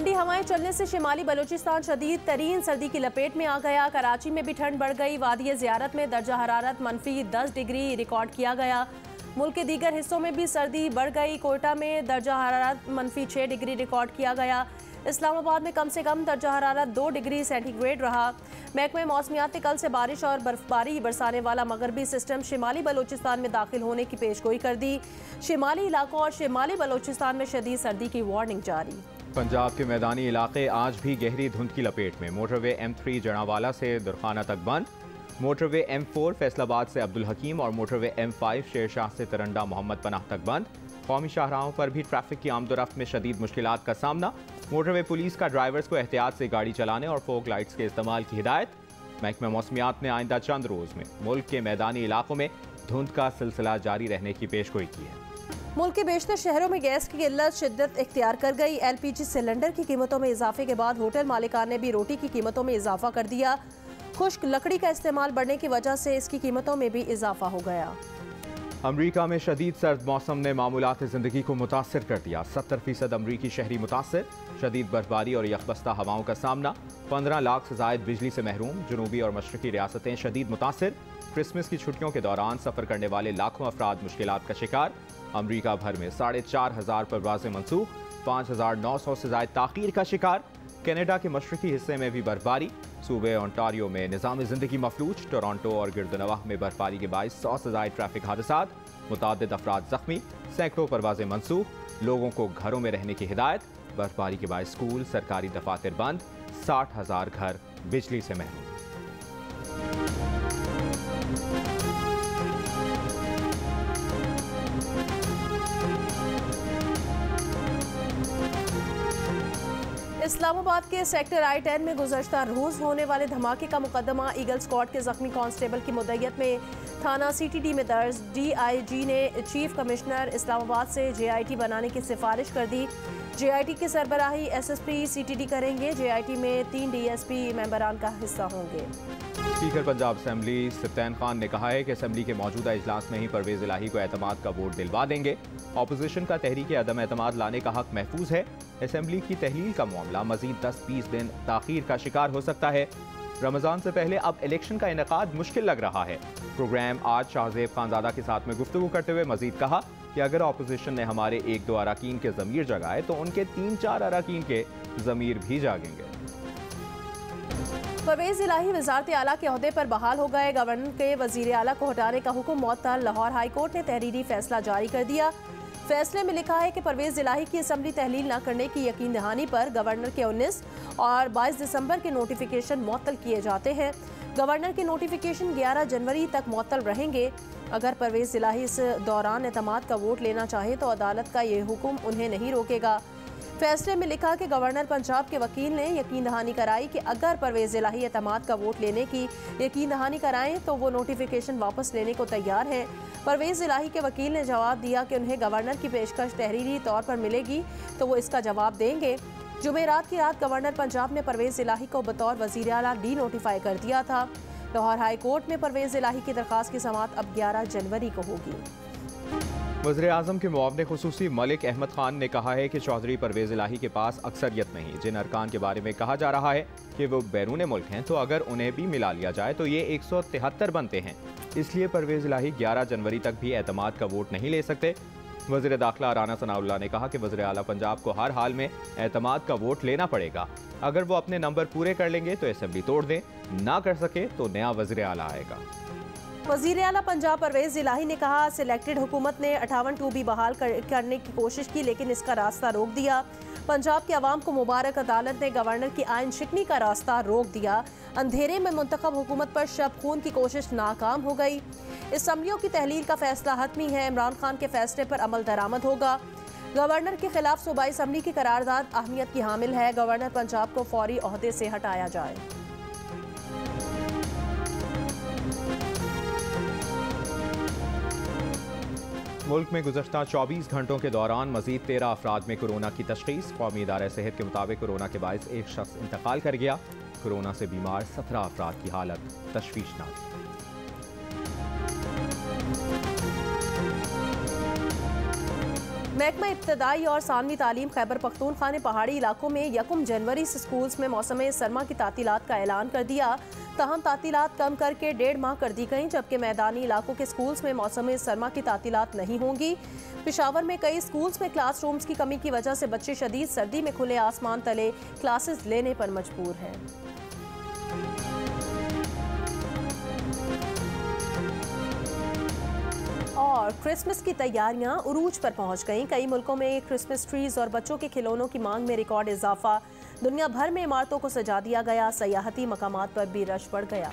ठंडी हवाएं चलने से शिमाली बलूचिस्तान शदीद तरीन सर्दी की लपेट में आ गया। कराची में भी ठंड बढ़ गई। वादी ज़ियारत में दर्जा हरारत -10 डिग्री रिकॉर्ड किया गया। मुल्क के दीगर हिस्सों में भी सर्दी बढ़ गई। कोयटा में दर्जा हरारत -6 डिग्री रिकॉर्ड किया गया। इस्लामाबाद में कम से कम दर्जा हरारत 2 डिग्री सेंटीग्रेड रहा। महकमे मौसमियात ने कल से बारिश और बर्फबारी बरसाने वाला मगरबी सिस्टम शिमाली बलूचिस्तान में दाखिल होने की पेशगोई कर दी। शिमाली इलाकों और शिमाली बलूचिस्तान में शदीद सर्दी की वार्निंग जारी। पंजाब के मैदानी इलाके आज भी गहरी धुंध की लपेट में। मोटरवे M3 जनावाला से दुरखाना तक बंद। मोटरवे M4 फैसलाबाद से अब्दुल हकीम और मोटरवे M5 शेरशाह से तरंडा मोहम्मद पनाह तक बंद। कौमी शाहराहों पर भी ट्रैफिक की आमदोरफ्त में शदीद मुश्किलात का सामना। मोटरवे पुलिस का ड्राइवर्स को एहतियात से गाड़ी चलाने और फोक लाइट्स के इस्तेमाल की हिदायत। महकमा मौसमियात ने आइंदा चंद रोज में मुल्क के मैदानी इलाकों में धुंध का सिलसिला जारी रहने की पेशगोई की है। मुल्क के बेशतर शहरों में गैस की किल्लत शिद्दत इख्तियार कर गई। LPG सिलेंडर की कीमतों में इजाफे के बाद होटल मालिकान ने भी रोटी की कीमतों में इजाफा कर दिया। खुश्क लकड़ी का इस्तेमाल बढ़ने की वजह से इसकी कीमतों में भी इजाफा हो गया। अमरीका में शदीद सर्द मौसम ने मामूलात ज़िंदगी को मुतासर कर दिया। 70% अमरीकी शहरी मुतासर। शदीद बर्फबारी और यकबस्ता हवाओं का सामना। 15 लाख से ज़ायद बिजली से महरूम। जनूबी और मशरकी रियासतें शदीद मुतासर। क्रिसमस की छुट्टियों के दौरान सफ़र करने वाले लाखों अफराद मुश्किलात का शिकार। अमरीका भर में 4,500 परवाज़ें मनसूख। 5,900 से ज़ायद ताख़ीर का शिकार। कनाडा के मशरकी हिस्से में भी बर्फबारी। सूबे ओंटारियो में निज़ाम ज़िंदगी मफलूज। टोरंटो और गिरदनवाह में बर्फबारी के बायस 100 से ज़ायद ट्रैफिक हादसात। मुतादिद अफराद जख्मी। सैकड़ों परवाज़ें मनसूख। लोगों को घरों में रहने की हिदायत। बर्फबारी के बायस स्कूल सरकारी दफातर बंद। 60,000 घर बिजली से महरूम। इस्लामाबाद के सेक्टर I-10 में गुज़श्ता रोज़ होने वाले धमाके का मुकदमा ईगल स्क्वाड के जख्मी कांस्टेबल की मुद्दत में थाना CTD में दर्ज। DIG ने चीफ कमिश्नर इस्लामाबाद से JIT बनाने की सिफारिश कर दी। JIT की सरबराही SSP CTD करेंगे। JIT में 3 DSP मेंबरान का हिस्सा होंगे। स्पीकर पंजाब असम्बली सत्तैन खान ने कहा है कि असम्बली के मौजूदा इजलास में ही परवेज़ इलाही को एतमाद का वोट दिलवा देंगे। अपोजिशन का तहरीक अदम एतमाद लाने का हक महफूज है। असम्बली की तहलील का मामला मजीद 10-20 दिन ताख़ीर का शिकार हो सकता है। रमज़ान से पहले अब इलेक्शन का इनेकाद मुश्किल लग रहा है। प्रोग्राम आज शाहजेब खानजादा के साथ में गुफ्तगू करते हुए मजीद कहा कि अगर अपोजिशन ने हमारे 1-2 अरकान के ज़मीर जगाए तो उनके 3-4 अरकान के ज़मीर भी जागेंगे। परवेज़ इलाही वज़ारत आला के ओहदे पर बहाल हो गए। गवर्नर के वज़ीर आला को हटाने का हुक्म मुअत्तल। लाहौर हाई कोर्ट ने तहरीरी फैसला जारी कर दिया। फैसले में लिखा है कि परवेज़ इलाही की असम्बली तहलील न करने की यकीन दहानी पर गवर्नर के 19 और 22 दिसंबर के नोटिफिकेशन मुअत्तल किए जाते हैं। गवर्नर के नोटिफिकेशन 11 जनवरी तक मुअत्तल रहेंगे। अगर परवेज़ इलाही इस दौरान एतमाद का वोट लेना चाहे तो अदालत का ये हुक्म उन्हें नहीं रोकेगा। फैसले में लिखा कि गवर्नर पंजाब के वकील ने यकीन दहानी कराई कि अगर परवेज़ इलाही एतमाद का वोट लेने की यकीन दहानी कराएं तो वो नोटिफिकेशन वापस लेने को तैयार हैं। परवेज़ इलाही के वकील ने जवाब दिया कि उन्हें गवर्नर की पेशकश तहरीरी तौर पर मिलेगी तो वो इसका जवाब देंगे। जुमेरात की रात गवर्नर पंजाब ने परवेज़ इलाही को बतौर वज़ीर आला डी नोटिफाई कर दिया था। लाहौर हाई कोर्ट में परवेज़ इलाही की दरख्वास्त की समाअत अब 11 जनवरी को होगी। वज़ीर-ए-आज़म के मुआविन खुसूसी मलिक अहमद खान ने कहा है कि चौधरी परवेज़ इलाही के पास अक्सरियत नहीं। जिन अरकान के बारे में कहा जा रहा है कि वो बैरून मुल्क हैं तो अगर उन्हें भी मिला लिया जाए तो ये 173 बनते हैं। इसलिए परवेज़ इलाही 11 जनवरी तक भी एतमाद का वोट नहीं ले सकते। वज़ीर दाखिला राना सनाउल्लाह ने कहा कि वज़ीर आला पंजाब को हर हाल में एतमाद का वोट लेना पड़ेगा। अगर वो अपने नंबर पूरे कर लेंगे तो असम्बली तोड़ दें, ना कर सके तो नया वज़ीर आला आएगा। वज़ीर आला पंजाब परवेज़ इलाही ने कहा सिलेक्टेड हुकूमत ने 58(2) बहाल करने की कोशिश की लेकिन इसका रास्ता रोक दिया। पंजाब के अवाम को मुबारक अदालत ने गवर्नर की आइन शिकनी का रास्ता रोक दिया। अंधेरे में मुंतखब हुकूमत पर शब खून की कोशिश नाकाम हो गई। असम्बलियों की तहलील का फैसला हतमी है। इमरान खान के फैसले पर अमल दरामद होगा। गवर्नर के खिलाफ सूबाई असम्बली की करारदाद अहमियत की हामिल है। गवर्नर पंजाब को फौरी ओहदे से हटाया जाए। मुल्क में गुज़श्ता 24 घंटों के दौरान मजीद 13 अफराद में कोरोना की तशख़ीस। कौमी इदारा सेहत के मुताबिक कोरोना के बायस एक शख्स इंतकाल कर गया। कोरोना से बीमार 17 अफराद की हालत तशवीशनाक। महकमा इब्तदाई और सानवी तालीम खैबर पख्तूनख्वा ने पहाड़ी इलाकों में 1 जनवरी से स्कूल्स में मौसम सरमा की तातीलात का ऐलान कर दिया। तहम तातीलात कम करके 1.5 माह कर दी गई, जबकि मैदानी इलाकों के स्कूल्स में मौसम सरमा की तातीलात नहीं होंगी। पेशावर में कई स्कूल्स में क्लासरूम्स की कमी की वजह से बच्चे शदीद सर्दी में खुले आसमान तले क्लासेस लेने पर मजबूर हैं। और क्रिसमस की तैयारियां उरूज पर पहुंच गईं। कई मुल्कों में क्रिसमस ट्रीज और बच्चों के खिलौनों की मांग में रिकॉर्ड इजाफा। दुनिया भर में इमारतों को सजा दिया गया। सयाहती मकामात पर भी रश बढ़ गया।